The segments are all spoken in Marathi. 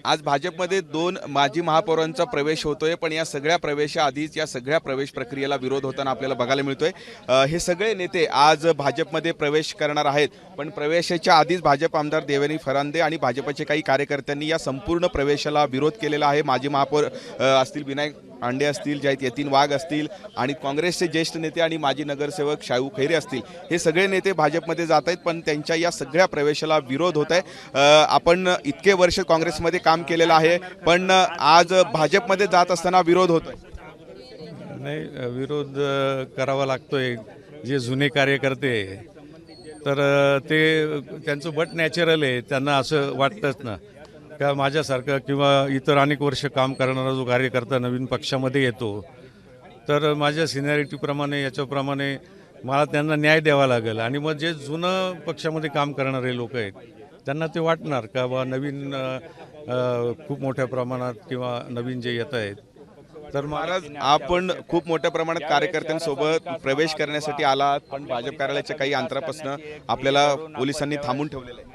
आज भाजपमध्ये दोन माजी महापौरांचा प्रवेश होतोय, पण या सगळ्या प्रवेशाआधीच या सगळ्या प्रवेश प्रक्रियेला विरोध होताना आपल्याला बघायला मिळतोय। हे सगळे नेते आज भाजपमध्ये प्रवेश करणार आहेत, पण प्रवेशाच्या आधीच भाजप आमदार देवेंद्र फरांदे आणि भाजपचे काही कार्यकर्त्यांनी या संपूर्ण प्रवेशाला विरोध केलेला आहे। माजी महापौर असतील विनायक आंडे असतील, जयंत यतीन वाघ असतील आणि काँग्रेसचे ज्येष्ठ नेते आणि माजी नगरसेवक शाहू खैरे असतील, हे सगळे नेते भाजपमध्ये जात आहेत, पण त्यांच्या या सगळ्या प्रवेशाला विरोध होत आहे। आपण इतके वर्ष काँग्रेसमध्ये काम केलेलं आहे, पण आज भाजपमध्ये जात असताना विरोध होतोय। नाही, विरोध करावा लागतोय। जे जुने कार्यकर्ते तर ते त्यांचं बट नॅचरल आहे, त्यांना असं वाटतंच ना का माझ्यासारखं किंवा इतर अनेक वर्ष काम करणारा जो कार्यकर्ता नवीन पक्षामध्ये येतो तर माझ्या सिनियरिटीप्रमाणे याच्याप्रमाणे मला त्यांना न्याय द्यावा लागेल। आणि मग जे जुनं पक्षामध्ये काम करणारे लोक आहेत त्यांना ते वाटणार का बा नवीन खूप मोठ्या प्रमाणात किंवा नवीन जे येत आहेत। तर महाराज, आपण खूप मोठ्या प्रमाणात कार्यकर्त्यांसोबत प्रवेश करण्यासाठी आलात, पण भाजप कार्यालयाच्या काही अंतरापासून आपल्याला पोलिसांनी थांबून ठेवलेलं आहे।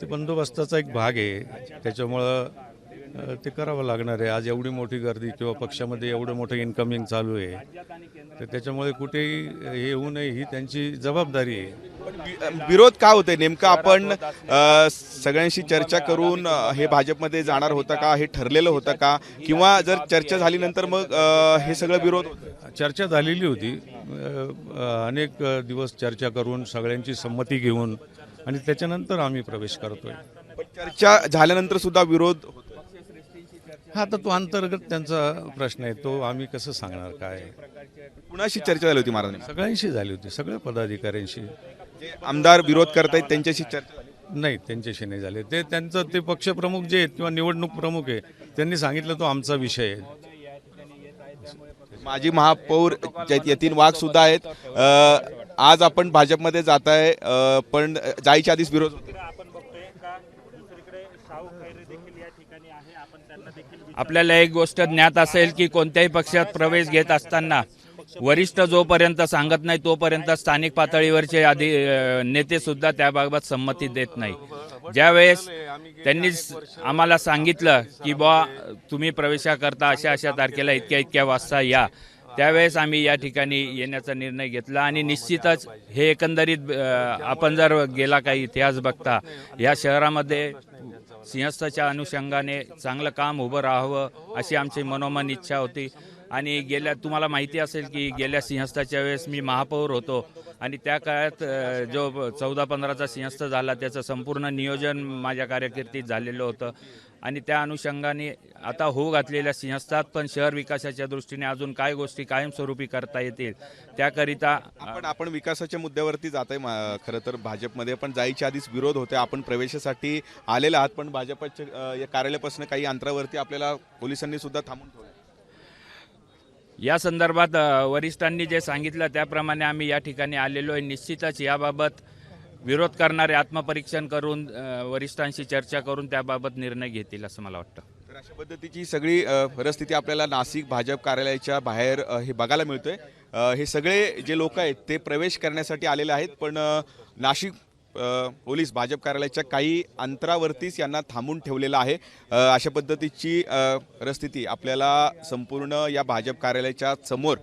ते बंदोबस्ताचा एक भाग आहे, त्याच्यामुळं ते करावं लागणार आहे। आज एवढी मोठी गर्दी किंवा पक्षामध्ये एवढं मोठं इन्कमिंग चालू आहे, तर त्याच्यामुळे कुठेही हे येऊ नये ही त्यांची जबाबदारी आहे। विरोध का होते नेमका? आपण सगळ्यांशी चर्चा करून हे भाजपमध्ये जाणार होतं का, हे ठरलेलं होतं का, किंवा जर चर्चा झाली नंतर मग हे सगळं विरोध होतं? चर्चा झालेली होती, अनेक दिवस चर्चा करून सगळ्यांची संमती घेऊन आणि त्याच्यानंतर आम्ही प्रवेश करतोय। पण चर्चा झाल्यानंतर सुद्धा विरोध होतो। हा, तर तो अंतर्गत त्यांचा प्रश्न आहे, तो आम्ही कसं सांगणार काय। कुणाशी चर्चा झाली होती महाराज? सगळ्यांशी झाली होती, सगळ्या पदाधिकाऱ्यांशी। जे आमदार विरोध करतायत त्यांच्याशी चर्चा झाली? नाही, त्यांच्याशी नाही झाले। ते त्यांचं ते पक्षप्रमुख जे आहेत किंवा निवडणूक प्रमुख आहे त्यांनी सांगितलं तो आमचा विषय आहे। माजी महापौर जयंत यतीन वाघ सुद्धा आहेत। आज आपण भाजपमध्ये जात आहे, पण जायच्या आधीच विरोध होते। आपल्याला एक गोष्ट ज्ञात असेल की कोणत्याही पक्षात प्रवेश घेत असताना वरिष्ठ जोपर्यंत सांगत नाही तोपर्यंत स्थानिक पातळीवरचे नेते सुद्धा त्याबाबत संमती देत नाही। ज्यावेळेस त्यांनी आम्हाला सांगितलं की बा तुम्ही प्रवेशाकरता अशा अशा तारखेला इतक्या इतक्या वाजता या, त्यावेळेस आम्ही या ठिकाणी येण्याचा निर्णय घेतला। आणि निश्चितच हे एकंदरीत आपण जर गेला काही इतिहास बघता या शहरामध्ये सिंहस्थाच्या अनुषंगाने चांगलं काम उभं राहावं अशी आमची मनोमन इच्छा होती। आणि तुम्हाला माहिती असेल की गेल्या सिंहस्थाच्या वेळेस मी महापौर होतो आणि त्या काळात जो 14-15चा सिंहस्थ झाला त्याचं संपूर्ण नियोजन माझ्या कारकिर्दीत झालेलं होतं। आणि त्या अनुषंगाने आता होऊ घातलेल्या सिंहस्थात पण शहर विकासाच्या दृष्टीने अजून काय गोष्टी कायमस्वरूपी करता येतील त्याकरिता आपण विकासाच्या मुद्द्यावरती जात आहे। खरं तर भाजपमध्ये पण जायच्या आधीच विरोध होते। आपण प्रवेशासाठी आलेला आहात, पण भाजपच्या या कार्यालयापासून काही अंतरावरती आपल्याला पोलिसांनी सुद्धा थांबून ठेवलं। या संदर्भात वरिष्ठांनी जे सांगितलं त्याप्रमाणे आम्ही या ठिकाणी आलेलो आहे। निश्चितच याबाबत विरोध करणारे आत्मपरीक्षण करून वरिष्ठांशी चर्चा करून त्याबाबत निर्णय घेतील असं मला वाटतं। तर अशा पद्धतीची सगळी परिस्थिती आपल्याला नाशिक भाजप कार्यालयाच्या बाहेर हे बघायला मिळतोय। हे सगळे जे लोक आहेत ते प्रवेश करण्यासाठी आलेले आहेत, पण नाशिक पोलीस भाजप कार्यालयाच्या काही अंतरावरतीच यांना थांबून ठेवलेलं आहे। अशा पद्धतीची परिस्थिती आपल्याला संपूर्ण या भाजप कार्यालयाच्या समोर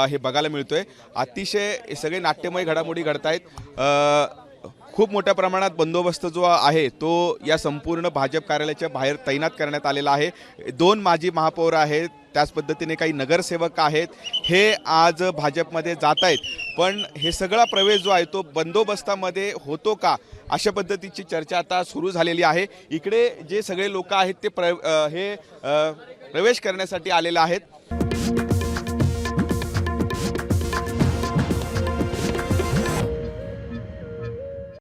हे बघायला मिळतोय। अतिशय सगळे नाट्यमय घडामोडी घडत आहेत। खूप मोठ्या प्रमाणात बंदोबस्त जो आहे तो या संपूर्ण भाजप कार्यालयाच्या बाहेर तैनात करण्यात आलेला आहे। दोन माजी महापौर आहेत, त्याच पद्धतीने काही नगरसेवक आहेत, हे आज भाजपमध्ये जात आहेत। पण हे सगळा प्रवेश जो आहे तो बंदोबस्तामध्ये होतो का, अशा पद्धतीची चर्चा आता सुरू झालेली आहे। इकडे जे सगळे लोक आहेत ते प्रवेश करण्यासाठी आलेले आहेत।